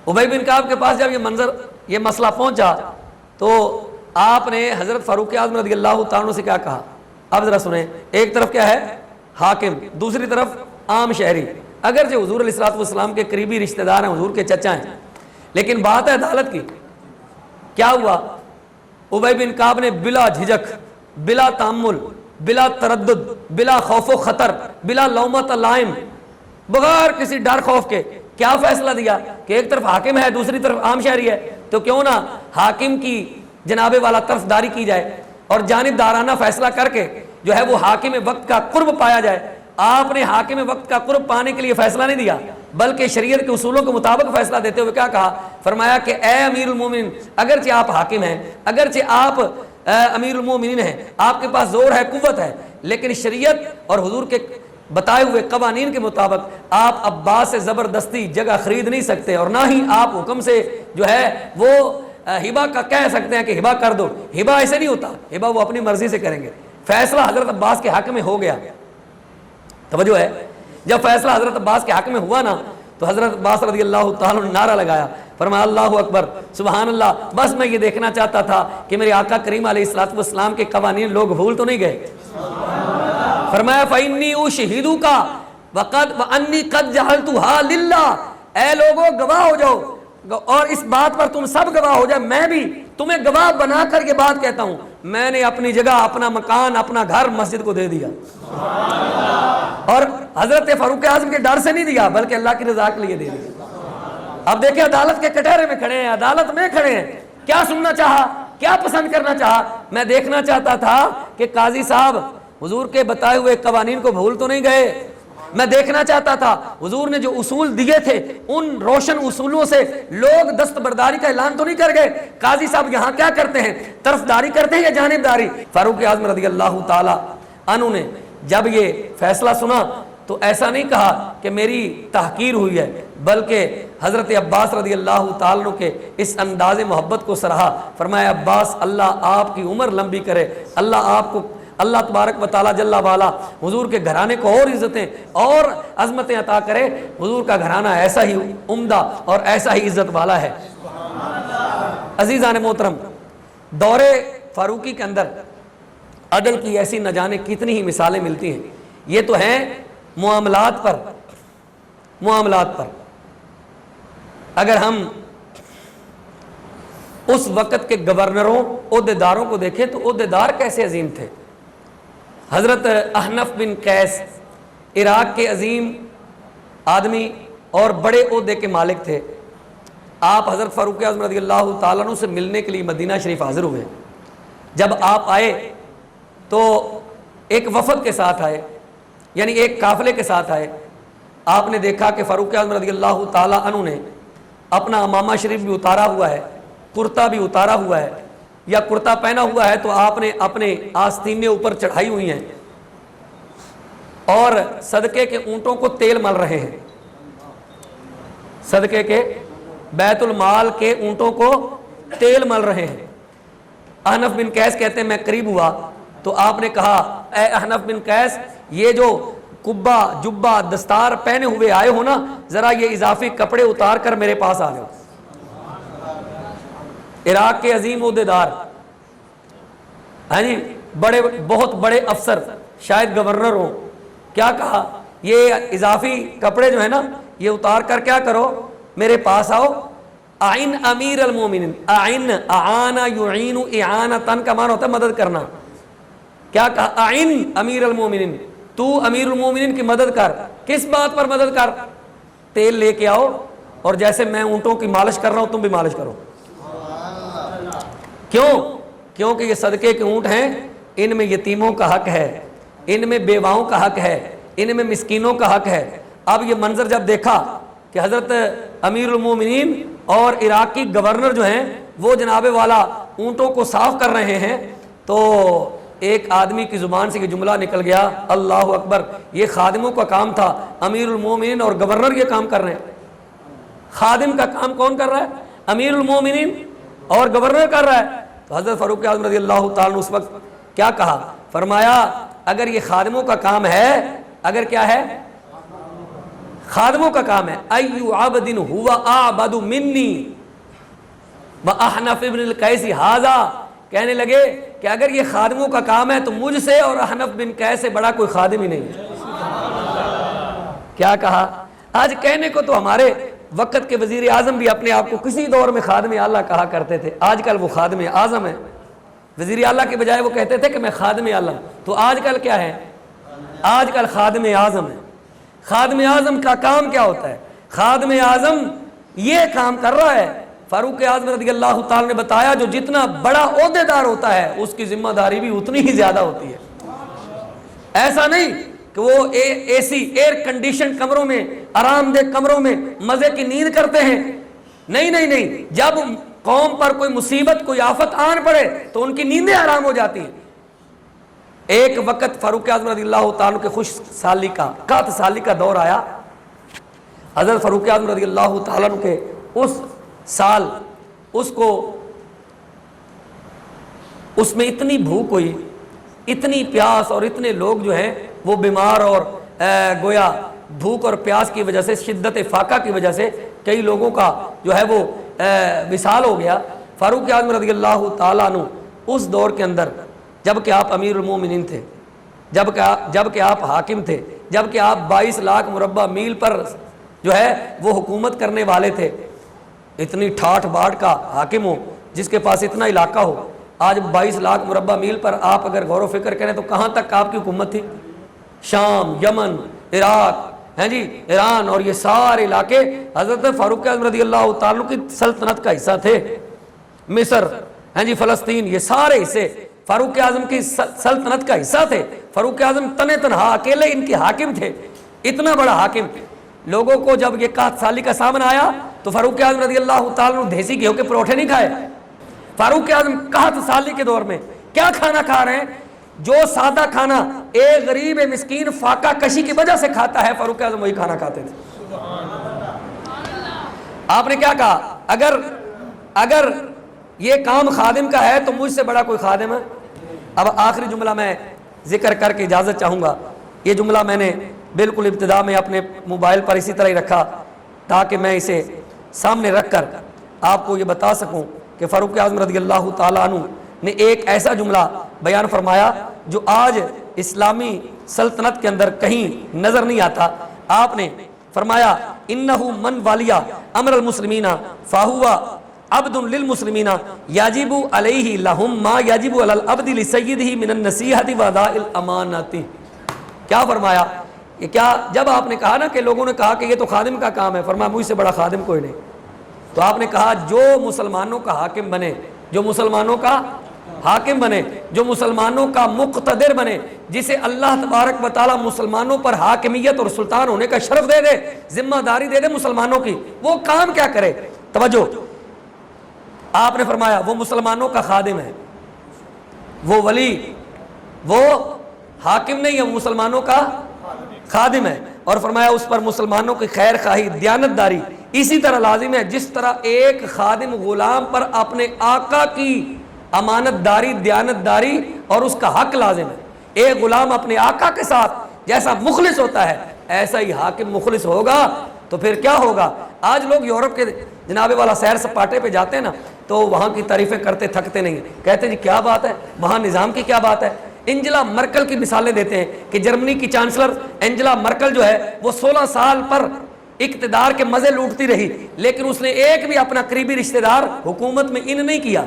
S1: ابی بن کعب کے پاس جب یہ مسئلہ پہنچا تو آپ نے حضرت فاروق اعظم رضی اللہ تعالیٰ عنہ سے کیا کہا, اب ذرا سنیں. ایک طرف کیا ہے حاکم, دوسری طرف عام شہری. اگرچہ حضور علیہ الصلوۃ والسلام کے قریبی رشتہ دار ہیں, حضور کے چچا ہیں, لیکن بات ہے عدالت کی. کیا ہوا, ابی بن کعب نے بلا جھجک, بلا تامل, بلا تردد, بلا خوف و خطر, بلا لومۃ لائم, بغیر کسی ڈر خوف کے کیا فیصلہ دیا کہ ایک طرف حاکم ہے, دوسری طرف عام شہری ہے, تو کیوں نہ حاکم کی جناب والا طرفداری کی جائے اور جانبدارانہ فیصلہ کر کے جو ہے وہ حاکم وقت کا قرب پایا جائے. آپ نے حاکم وقت کا قرب پانے کے لیے فیصلہ نہیں دیا, بلکہ شریعت کے اصولوں کے مطابق فیصلہ دیتے ہوئے کیا کہا, فرمایا کہ اے امیر المومنین, اگرچہ آپ حاکم ہیں, اگرچہ آپ امیر المومنین ہیں, آپ کے پاس زور ہے, قوت ہے, لیکن شریعت اور حضور کے بتائے ہوئے قوانین کے مطابق آپ عباس سے زبردستی جگہ خرید نہیں سکتے, اور نہ ہی آپ حکم سے جو ہے وہ ہبہ کا کہہ سکتے ہیں کہ ہبہ کر دو. ہبہ ایسے نہیں ہوتا, ہبہ وہ اپنی مرضی سے کریں گے. فیصلہ حضرت عباس کے حق میں ہو گیا. توجہ ہے, جب فیصلہ حضرت عباس کے حق میں ہوا نا, تو حضرت عباس رضی اللہ تعالیٰ نے نعرہ لگایا, فرمایا اللہ اکبر, سبحان اللہ, بس میں یہ دیکھنا چاہتا تھا کہ میرے آقا کریم علیہ الصلوۃ والسلام کے قوانین لوگ بھول تو نہیں گئے. فرمایا فإنی أشہدک وأنی قد جعلتھا للہ, اے لوگوں گواہ ہو جاؤ, اور اس بات پر تم سب گواہ ہو جائے, میں بھی تمہیں گواہ بنا کر یہ بات کہتا ہوں, میں نے اپنی جگہ, اپنا مکان, اپنا گھر مسجد کو دے دیا. اور حضرت فاروق اعظم کے ڈر سے نہیں دیا, بلکہ اللہ کی رضا کے لیے دے دیا. اب دیکھیں عدالت کے کٹہرے میں کھڑے ہیں, عدالت میں کھڑے ہیں, کیا سننا چاہا, کیا پسند کرنا چاہا. میں دیکھنا چاہتا تھا کہ قاضی صاحب حضور کے بتائے ہوئے قوانین کو بھول تو نہیں گئے. میں دیکھنا چاہتا تھا حضور نے جو اصول دیے تھے ان روشن اصولوں سے لوگ دستبرداری کا اعلان تو نہیں کر گئے. قاضی صاحب یہاں کیا کرتے ہیں, طرفداری کرتے ہیں یا جانبداری. فاروق اعظم رضی اللہ تعالی عنہ نے جب یہ فیصلہ سنا تو ایسا نہیں کہا کہ میری تحقیر ہوئی ہے, بلکہ حضرت عباس رضی اللہ تعالیٰ عنہ کے اس انداز محبت کو سراہا. فرمایا عباس اللہ آپ کی عمر لمبی کرے, اللہ آپ کو, اللہ تبارک و تعالیٰ جل والا حضور کے گھرانے کو اور عزتیں اور عظمتیں عطا کرے. حضور کا گھرانہ ایسا ہی عمدہ اور ایسا ہی عزت والا ہے. عزیزان محترم, دور فاروقی کے اندر عدل کی ایسی نہ جانے کتنی ہی مثالیں ملتی ہیں. یہ تو ہیں معاملات پر. اگر ہم اس وقت کے گورنروں, عہدیداروں کو دیکھیں تو عہدیدار کیسے عظیم تھے. حضرت احنف بن قیس عراق کے عظیم آدمی اور بڑے عہدے کے مالک تھے. آپ حضرت فاروق اعظم رضی اللہ تعالیٰ عنہ سے ملنے کے لیے مدینہ شریف حاضر ہوئے. جب آپ آئے تو ایک وفد کے ساتھ آئے, یعنی ایک قافلے کے ساتھ آئے. آپ نے دیکھا کہ فاروق اعظم رضی اللہ تعالیٰ عنہ نے اپنا امامہ شریف بھی اتارا ہوا ہے, کرتا بھی اتارا ہوا ہے, یا کرتا پہنا ہوا ہے, تو آپ نے اپنے آستینے اوپر چڑھائی ہوئی ہیں اور صدقے کے اونٹوں کو تیل مل رہے ہیں. صدقے کے بیت المال کے اونٹوں کو تیل مل رہے ہیں. احنف بن قیس کہتے ہیں میں قریب ہوا تو آپ نے کہا اے احنف بن قیس, یہ جو کبا جبا دستار پہنے ہوئے آئے ہو نا، ذرا یہ اضافی کپڑے اتار کر میرے پاس آ جاؤ۔ عراق کے عظیم عہدیدار، ہاں جی، بڑے بہت بڑے افسر، شاید گورنر ہو، کیا کہا؟ یہ اضافی کپڑے جو ہے نا یہ اتار کر کیا کرو، میرے پاس آؤ۔ اعن امیر المومنین، اعن اعانا یعین اعانتن کا معنی ہوتا ہے مدد کرنا۔ کیا کہا؟ اعن امیر المومنین، تو امیر المومنین کی مدد کر۔ کس بات پر مدد کر؟ تیل لے کے آؤ اور جیسے میں اونٹوں کی مالش کر رہا ہوں تم بھی مالش کرو۔ کیوں؟ کیونکہ یہ صدقے کے اونٹ ہیں، ان میں یتیموں کا حق ہے، ان میں بیواؤں کا حق ہے، ان میں مسکینوں کا حق ہے۔ اب یہ منظر جب دیکھا کہ حضرت امیر المومنین اور عراقی گورنر جو ہیں وہ جناب والا اونٹوں کو صاف کر رہے ہیں، تو ایک آدمی کی زبان سے یہ جملہ نکل گیا، اللہ اکبر، یہ خادموں کا کام تھا، امیر المومنین اور گورنر یہ کام کر رہے ہیں۔ خادم کا کام کون کر رہا ہے؟ امیر المومنین اور گورنر کر رہا ہے۔ تو حضرت فاروق اعظم رضی اللہ تعالیٰ اس وقت کیا کہا؟ فرمایا اگر یہ خادموں کا کام ہے، اگر کیا ہے؟ خادموں کا کام ہے، ایو عبد ہوا اعبد منی واحنف ابن القیس ھذا، کہنے لگے کہ اگر یہ خادموں کا کام ہے تو مجھ سے اور احنف بن قیس سے بڑا کوئی خادم ہی نہیں ہے۔ کیا کہا؟ آج کہنے کو تو ہمارے وقت کے وزیر اعظم بھی اپنے آپ کو کسی دور میں خادم اعلیٰ کہا کرتے تھے، آج کل وہ خادم اعظم ہے۔ وزیر اعلیٰ کے بجائے وہ کہتے تھے کہ میں خادم اعلیٰ، تو آج کل کیا ہے؟ آج کل خادم اعظم ہے۔ خادم اعظم کا کام کیا ہوتا ہے؟ خادم اعظم یہ کام کر رہا ہے۔ فاروق اعظم رضی اللہ تعالیٰ نے بتایا جو جتنا بڑا عہدیدار ہوتا ہے اس کی ذمہ داری بھی اتنی ہی زیادہ ہوتی ہے۔ ایسا نہیں کہ وہ اے سی ایئر کنڈیشن کمروں میں، آرام دہ کمروں میں مزے کی نیند کرتے ہیں، نہیں نہیں نہیں، جب قوم پر کوئی مصیبت کوئی آفت آن پڑے تو ان کی نیندیں حرام ہو جاتی ہیں۔ ایک وقت فاروق اعظم رضی اللہ تعالیٰ کے خوش سالی کا 61 سالی کا دور آیا۔ حضرت فاروق اعظم رضی اللہ تعالیٰ کے اس سال اس میں اتنی بھوک ہوئی، اتنی پیاس، اور اتنے لوگ جو ہیں وہ بیمار، اور گویا بھوک اور پیاس کی وجہ سے، شدت فاقہ کی وجہ سے کئی لوگوں کا جو ہے وہ وصال ہو گیا۔ فاروق اعظم رضی اللہ تعالیٰ عنہ اس دور کے اندر، جب کہ آپ امیر المومنین تھے، جب کہ آپ حاکم تھے، جب کہ آپ 22 لاکھ مربع میل پر جو ہے وہ حکومت کرنے والے تھے، اتنی ٹھاٹھ باٹھ کا حاکم ہو جس کے پاس اتنا علاقہ ہو، آج 22 لاکھ مربع میل پر آپ اگر غور و فکر کریں تو کہاں تک آپ کی حکومت تھی؟ شام، یمن، عراق، ہیں جی، ایران، اور یہ سارے علاقے حضرت فاروق اعظم رضی اللہ تعالیٰ کی سلطنت کا حصہ تھے۔ مصر، ہیں جی، فلسطین، یہ سارے حصے فاروق اعظم کی سلطنت کا حصہ تھے۔ فاروق اعظم تنے تنہا اکیلے ان کے حاکم تھے، اتنا بڑا حاکم۔ لوگوں کو جب یہ 61 سالی کا سامنا آیا تو فاروق اعظم رضی اللہ تعالیٰ نے دیسی گیہوں کے پروٹھے نہیں کھائے۔ فاروق اعظم 61 سالی کے دور میں کیا کھانا کھا رہے ہیں؟ جو سادہ کھانا ایک غریب مسکین فاقہ کشی کی وجہ سے کھاتا ہے، فاروق اعظم وہی کھانا کھاتے تھے۔ آپ نے کیا کہا؟ اگر یہ کام خادم کا ہے تو مجھ سے بڑا کوئی خادم ہے؟ اب آخری جملہ میں ذکر کر کے اجازت چاہوں گا۔ یہ جملہ میں نے بالکل ابتدا میں اپنے موبائل پر اسی طرح ہی رکھا تاکہ میں اسے سامنے رکھ کر آپ کو یہ بتا سکوں کہ فاروق اعظم رضی اللہ تعالیٰ عنہ نے ایک ایسا جملہ بیان فرمایا جو آج اسلامی سلطنت کے اندر کہیں نظر نہیں آتا۔ آپ نے فرمایا انہو من والیا امر المسلمین فہو عبد للمسلمین یجب علیہ لہم ما یجب علی العبد لسیدہ من النصیحۃ واداء الامانۃ۔ کیا فرمایا؟ یہ کیا جب آپ نے کہا نا کہ لوگوں نے کہا کہ یہ تو خادم کا کام ہے، فرمایا مجھ سے بڑا خادم کوئی نہیں، تو آپ نے کہا جو مسلمانوں کا حاکم بنے، جو مسلمانوں کا حاکم بنے، جو مسلمانوں کا مقتدر بنے، جسے اللہ تبارک و تعالیٰ مسلمانوں پر حاکمیت اور سلطان ہونے کا شرف دے دے، ذمہ داری دے دے مسلمانوں کی، وہ کام کیا کرے؟ توجہ، آپ نے فرمایا وہ مسلمانوں کا خادم ہے، وہ ولی، وہ حاکم نہیں ہے، وہ مسلمانوں کا خادم ہے۔ اور فرمایا اس پر مسلمانوں کی خیر خواہی، دیانت داری اسی طرح لازم ہے جس طرح ایک خادم غلام پر اپنے آقا کی امانت داری، دیانت داری اور اس کا حق لازم ہے۔ ایک غلام اپنے آقا کے ساتھ جیسا مخلص ہوتا ہے ایسا ہی حاکم مخلص ہوگا تو پھر کیا ہوگا. آج لوگ یورپ کے جناب والا سیر سپاٹے پہ جاتے ہیں نا تو وہاں کی تعریفیں کرتے تھکتے نہیں ہیں, کہتے جی کیا بات ہے, وہاں نظام کی کیا بات ہے. انجلا مرکل کی مثالیں دیتے ہیں کہ جرمنی کی چانسلر انجلا مرکل جو ہے وہ 16 سال پر اقتدار کے مزے لوٹتی رہی, لیکن اس نے ایک بھی اپنا قریبی رشتہ دار حکومت میں ان نہیں کیا.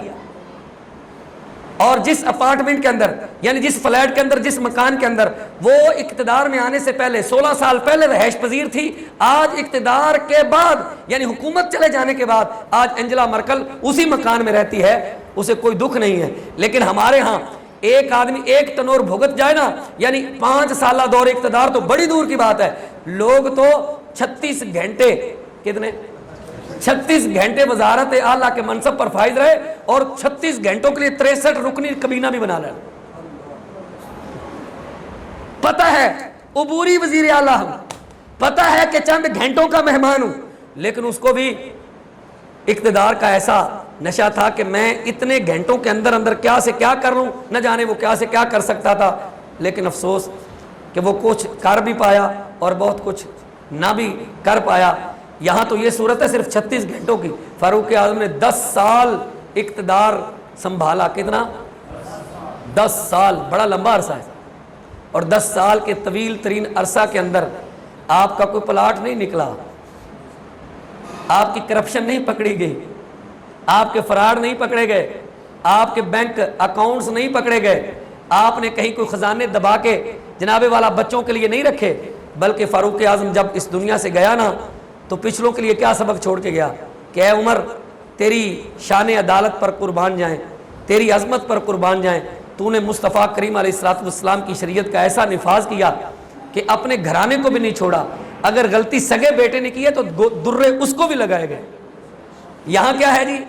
S1: اور جس اپارٹمنٹ کے اندر یعنی جس فلیٹ کے اندر جس مکان کے اندر وہ اقتدار میں آنے سے پہلے 16 سال پہلے رہائش پذیر تھی, آج اقتدار کے بعد یعنی حکومت چلے جانے کے بعد آج انجلا مرکل اسی مکان میں رہتی ہے, اسے کوئی دکھ نہیں ہے. لیکن ہمارے ہاں ایک آدمی ایک ٹنور بھگت جائے نا, یعنی 5 سالہ دور اقتدار تو بڑی دور کی بات ہے, لوگ تو 36 گھنٹے کتنے 36 گھنٹے وزارت اعلیٰ کے منصب پر فائز رہے اور 36 گھنٹوں کے لیے 63 رکنی کابینہ بھی بنا لے. پتہ ہے عبوری وزیر اعلیٰ ہوں, پتہ ہے کہ چند گھنٹوں کا مہمان ہوں, لیکن اس کو بھی اقتدار کا ایسا نشہ تھا کہ میں اتنے گھنٹوں کے اندر اندر کیا سے کیا کر لوں, نہ جانے وہ کیا سے کیا کر سکتا تھا. لیکن افسوس کہ وہ کچھ کر بھی پایا اور بہت کچھ نہ بھی کر پایا. یہاں تو یہ صورت ہے صرف 36 گھنٹوں کی, فاروق اعظم نے 10 سال اقتدار سنبھالا. کتنا 10 سال, بڑا لمبا عرصہ ہے. اور 10 سال کے طویل ترین عرصہ کے اندر آپ کا کوئی پلاٹ نہیں نکلا, آپ کی کرپشن نہیں پکڑی گئی, آپ کے فراڈ نہیں پکڑے گئے, آپ کے بینک اکاؤنٹس نہیں پکڑے گئے, آپ نے کہیں کوئی خزانے دبا کے جناب والا بچوں کے لیے نہیں رکھے, بلکہ فاروق اعظم جب اس دنیا سے گیا نا تو پچھلوں کے لیے کیا سبق چھوڑ کے گیا کہ اے عمر تیری شان عدالت پر قربان جائیں, تیری عظمت پر قربان جائیں, تو نے مصطفیٰ کریم علیہ الصلوۃ والسلام کی شریعت کا ایسا نفاذ کیا کہ اپنے گھرانے کو بھی نہیں چھوڑا, اگر غلطی سگے بیٹے نے کی ہے تو درے اس کو بھی لگائے گئے. یہاں کیا ہے جی,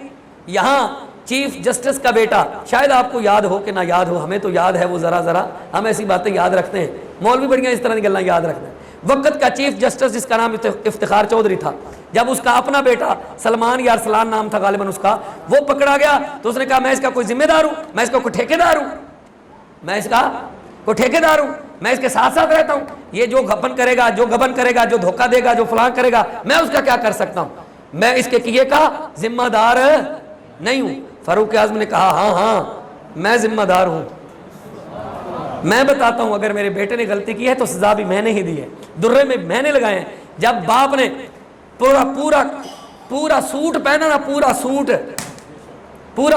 S1: یہاں چیف جسٹس کا بیٹا, شاید آپ کو یاد ہو کہ نہ یاد ہو, ہمیں تو یاد ہے وہ ذرا ذرا, ہم ایسی باتیں یاد رکھتے ہیں, مولوی بڑیاں اس طرح کی گلیں یاد رکھتے ہیں. وقت کا چیف جسٹس جس کا نام افتخار چودھری تھا, جب اس کا اپنا بیٹا سلمان یا ارسلان نام تھا غالباً اس کا, وہ پکڑا گیا تو اس نے کہا میں اس کا کوئی ذمہ دار ہوں, میں اس کا کوئی ٹھیکیدار ہوں, میں اس کا کوئی ٹھیکیدار ہوں, میں اس کے ساتھ ساتھ رہتا ہوں, یہ جو گھپن کرے گا جو دھوکہ دے گا جو فلاں کرے گا میں اس کا کیا کر سکتا ہوں, میں اس کے کیے کا ذمہ دار نہیں ہوں. فاروق اعظم نے کہا ہاں ہاں میں ذمہ دار ہوں, میں بتاتا ہوں اگر میرے بیٹے نے غلطی کی ہے تو سزا بھی میں نے ہی دی ہے, درے میں میں نے لگائے ہیں. جب باپ نے پورا سوٹ پہنا نا, پورا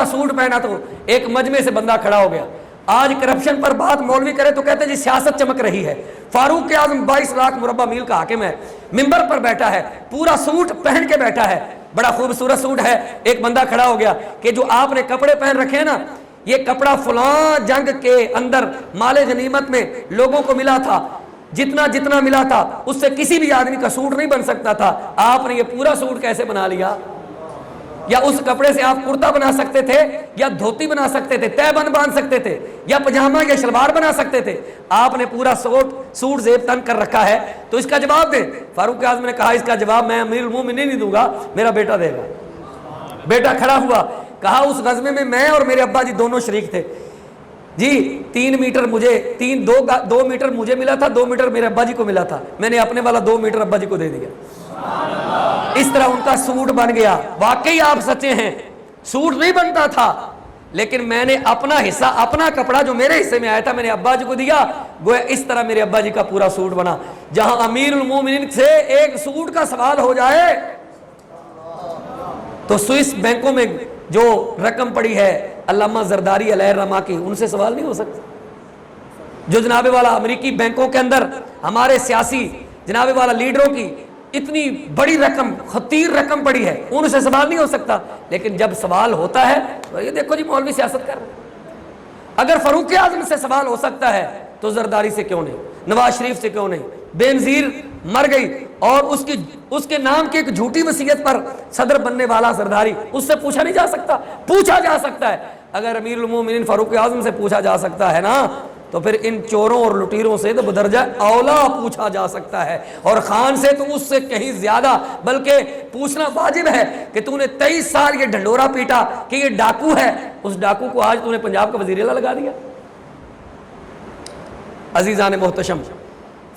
S1: سوٹ پہنا تو ایک مجمع سے بندہ کھڑا ہو گیا. آج کرپشن پر بات مولوی کرے تو کہتے جی سیاست چمک رہی ہے. فاروق اعظم 22 لاکھ مربع میل کا حاکم ہے, ممبر پر بیٹھا ہے, پورا سوٹ پہن کے بیٹھا ہے, بڑا خوبصورت سوٹ ہے. ایک بندہ کھڑا ہو گیا کہ جو آپ نے کپڑے پہن رکھے ہیں نا, یہ کپڑا فلاں جنگ کے اندر مال غنیمت میں لوگوں کو ملا تھا, جتنا ملا تھا اس سے کسی بھی آدمی کا سوٹ نہیں بن سکتا تھا, آپ نے یہ پورا سوٹ کیسے بنا لیا؟ یا اس کپڑے سے آپ کرتا بنا سکتے تھے, یا دھوتی بنا سکتے تھے, تہ بند باندھ سکتے تھے, یا پجامہ یا شلوار بنا سکتے تھے, آپ نے پورا سوٹ زیب تن کر رکھا ہے, تو اس کا جواب دیں. فاروق اعظم نے کہا اس کا جواب میں امیر المومنین نہیں دوں گا, میرا بیٹا دے گا. بیٹا کھڑا ہوا, کہا اس غزوے میں میں اور میرے ابا جی دونوں شریک تھے جی, 3 میٹر مجھے 2 میٹر مجھے ملا تھا, 2 میٹر میرے ابا جی کو ملا تھا, میں نے اپنے والا 2 میٹر ابا جی کو دے دیا. اس طرح ان کا سوٹ بن گیا. واقعی آپ سچے ہیں, سوٹ نہیں بنتا تھا, لیکن میں نے اپنا حصہ, اپنا کپڑا جو میرے حصے میں آیا تھا میں نے ابا جی کو دیا, گویا اس طرح میرے ابا جی کا پورا سوٹ بنا. جہاں امیر المومنین سے ایک سوٹ کا سوال ہو جائے تو سوئس بینکوں میں جو رقم پڑی ہے علامہ زرداری علیہ الرحمہ کی, ان سے سوال نہیں ہو سکتا. جو جناب والا امریکی بینکوں کے اندر ہمارے سیاسی جناب والا لیڈروں کی اتنی بڑی رقم, خطیر رقم پڑی ہے, ان سے سوال نہیں ہو سکتا. لیکن جب سوال ہوتا ہے تو یہ دیکھو جی مولوی سیاست کر رہے ہیں. اگر فاروق اعظم سے سوال ہو سکتا ہے تو زرداری سے کیوں نہیں, نواز شریف سے کیوں نہیں؟ بے نظیر مر گئی اور اس کے نام کی ایک جھوٹی وصیت پر صدر بننے والا زرداری, اس سے پوچھا نہیں جا سکتا؟ پوچھا جا سکتا ہے. اگر امیر المومنین فاروق اعظم سے پوچھا جا سکتا ہے نا, تو پھر ان چوروں اور لٹیروں سے تو بدرجہ اولا پوچھا جا سکتا ہے, اور خان سے تو اس سے کہیں زیادہ. بلکہ پوچھنا واجب ہے کہ تو نے 23 سال یہ ڈھنڈورا پیٹا کہ یہ ڈاکو ہے, اس ڈاکو کو آج تو نے پنجاب کا وزیر اعلیٰ لگا دیا. عزیزان محتشم,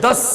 S1: 10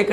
S1: 1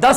S1: 10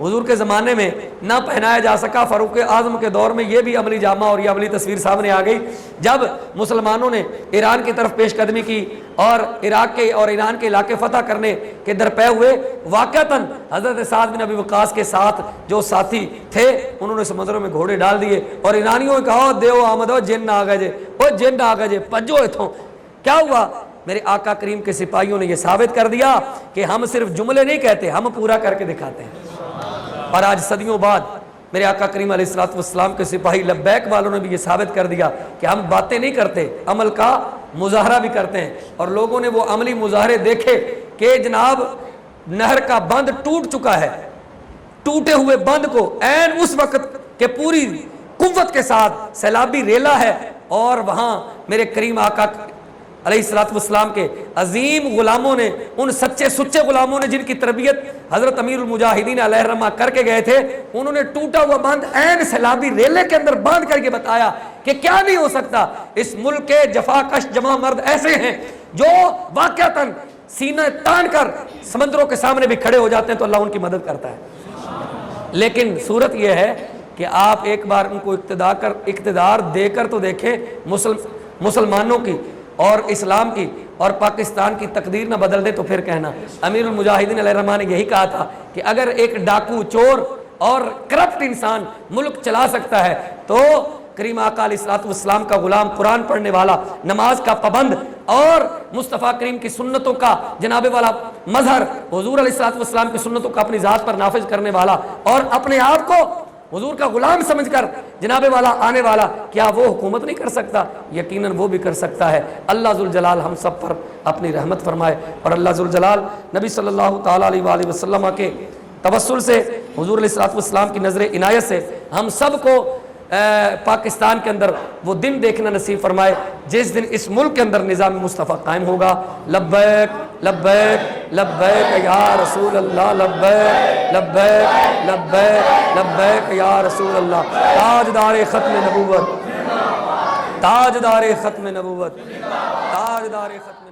S1: حضور کے زمانے میں نہ پہنایا جا سکا، فاروق اعظم کے دور میں یہ بھی عملی جامہ اور یہ عملی تصویر سامنے آ گئی جب مسلمانوں نے ایران کی طرف پیش قدمی کی اور عراق کے اور ایران کے علاقے فتح کرنے کے درپے ہوئے۔ واقعتاً حضرت سعد بن ابی وقاص کے ساتھ جو ساتھی تھے انہوں نے سمندروں میں گھوڑے ڈال دیے اور ایرانیوں نے کہا دیو آمد جن آ گئے، وہ جن آ گئے پجو اتھوں۔ کیا ہوا؟ میرے آقا کریم کے سپاہیوں نے یہ ثابت کر دیا کہ ہم صرف جملے نہیں کہتے، ہم پورا کر کے دکھاتے ہیں۔ اور آج صدیوں بعد میرے آقا کریم علیہ الصلوۃ والسلام کے سپاہی لبیک والوں نے بھی یہ ثابت کر دیا کہ ہم باتیں نہیں کرتے، عمل کا مظاہرہ بھی کرتے ہیں۔ اور لوگوں نے وہ عملی مظاہرے دیکھے کہ جناب نہر کا بند ٹوٹ چکا ہے، ٹوٹے ہوئے بند کو عین اس وقت کہ پوری قوت کے ساتھ سیلابی ریلا ہے اور وہاں میرے کریم آقا علیہ الصلوۃ والسلام کے عظیم غلاموں نے، ان سچے سچے غلاموں نے جن کی تربیت حضرت امیر المجاہدین علیہ الرحمہ کر کے گئے تھے، انہوں نے ٹوٹا ہوا بند عین سیلابی ریلے کے اندر باندھ کر کے بتایا کہ کیا نہیں ہو سکتا۔ اس ملک کے جفاکش جمع مرد ایسے ہیں جو واقعتاً سینہ تان کر سمندروں کے سامنے بھی کھڑے ہو جاتے ہیں تو اللہ ان کی مدد کرتا ہے۔ لیکن صورت یہ ہے کہ آپ ایک بار ان کو اقتدار دے کر تو دیکھیں، مسلمانوں کی اور اسلام کی اور پاکستان کی تقدیر نہ بدل دے تو پھر کہنا۔ امیر المجاہدین علیہ الرحمہ نے یہی کہا تھا کہ اگر ایک ڈاکو، چور اور کرپٹ انسان ملک چلا سکتا ہے تو کریم آقا علیہ الصلوۃ والسلام کا غلام، قرآن پڑھنے والا، نماز کا پابند اور مصطفیٰ کریم کی سنتوں کا جناب والا مظہر، حضور علیہ الصلوۃ والسلام کی سنتوں کا اپنی ذات پر نافذ کرنے والا اور اپنے آپ کو حضور کا غلام سمجھ کر جناب والا آنے والا، کیا وہ حکومت نہیں کر سکتا؟ یقیناً وہ بھی کر سکتا ہے۔ اللہ ذوالجلال ہم سب پر اپنی رحمت فرمائے اور اللہ ذوالجلال نبی صلی اللہ تعالیٰ علیہ وآلہ وسلم کے توسل سے، حضور علیہ الصلوۃ والسلام کی نظر عنایت سے ہم سب کو پاکستان کے اندر وہ دن دیکھنا نصیب فرمائے جس دن اس ملک کے اندر نظام مصطفیٰ قائم ہوگا۔ لبیک لبیک لبیک یا رسول اللہ، لبیک لبیک لبیک لبیک یا رسول اللہ۔ تاجدار ختم نبوت، تاجدار ختم نبوت، تاجدار ختم